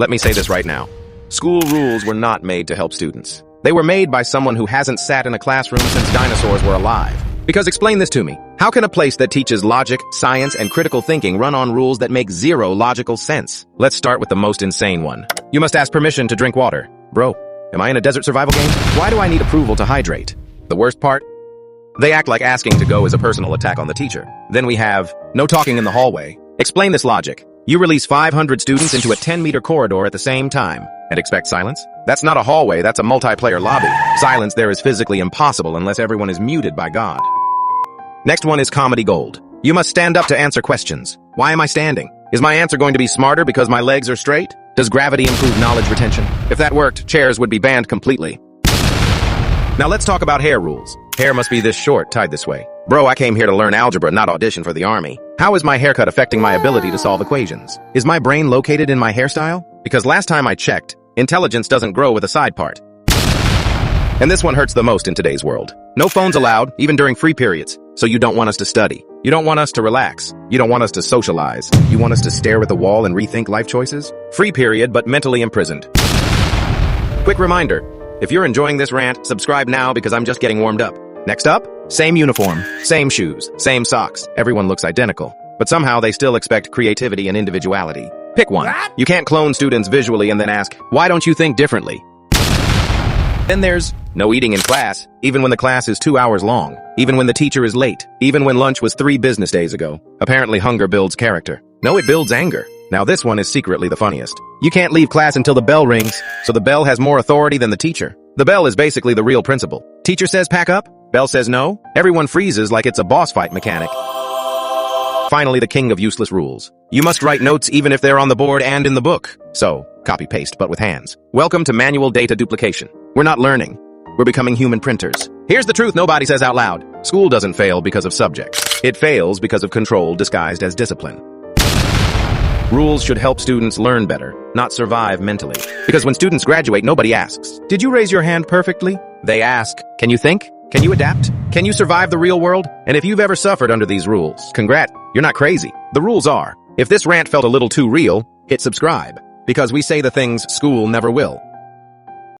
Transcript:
Let me say this right now. School rules were not made to help students. They were made by someone who hasn't sat in a classroom since dinosaurs were alive. Because explain this to me. How can a place that teaches logic, science, and critical thinking run on rules that make zero logical sense? Let's start with the most insane one. You must ask permission to drink water. Bro, am I in a desert survival game? Why do I need approval to hydrate? The worst part? They act like asking to go is a personal attack on the teacher. Then we have no talking in the hallway. Explain this logic. You release 500 students into a 10-meter corridor at the same time and expect silence? That's not a hallway, that's a multiplayer lobby. Silence there is physically impossible unless everyone is muted by God. Next one is comedy gold. You must stand up to answer questions. Why am I standing? Is my answer going to be smarter because my legs are straight? Does gravity improve knowledge retention? If that worked, chairs would be banned completely. Now let's talk about hair rules. Hair must be this short, tied this way. Bro, I came here to learn algebra, not audition for the army. How is my haircut affecting my ability to solve equations? Is my brain located in my hairstyle? Because last time I checked, intelligence doesn't grow with a side part. And this one hurts the most in today's world. No phones allowed, even during free periods. So you don't want us to study. You don't want us to relax. You don't want us to socialize. You want us to stare at the wall and rethink life choices? Free period, but mentally imprisoned. Quick reminder, if you're enjoying this rant, subscribe now because I'm just getting warmed up. Next up, same uniform, same shoes, same socks. Everyone looks identical. But somehow they still expect creativity and individuality. Pick one. You can't clone students visually and then ask, why don't you think differently? Then there's no eating in class, even when the class is 2 hours long, even when the teacher is late, even when lunch was 3 business days ago. Apparently hunger builds character. No, it builds anger. Now this one is secretly the funniest. You can't leave class until the bell rings, so the bell has more authority than the teacher. The bell is basically the real principal. Teacher says pack up, bell says no, everyone freezes like it's a boss fight mechanic. Finally, the king of useless rules. You must write notes even if they're on the board and in the book. So, copy-paste, but with hands. Welcome to manual data duplication. We're not learning. We're becoming human printers. Here's the truth nobody says out loud. School doesn't fail because of subjects. It fails because of control disguised as discipline. Rules should help students learn better, not survive mentally. Because when students graduate, nobody asks, did you raise your hand perfectly? They ask, can you think? Can you adapt? Can you survive the real world? And if you've ever suffered under these rules, congrats, you're not crazy. The rules are, if this rant felt a little too real, hit subscribe. Because we say the things school never will.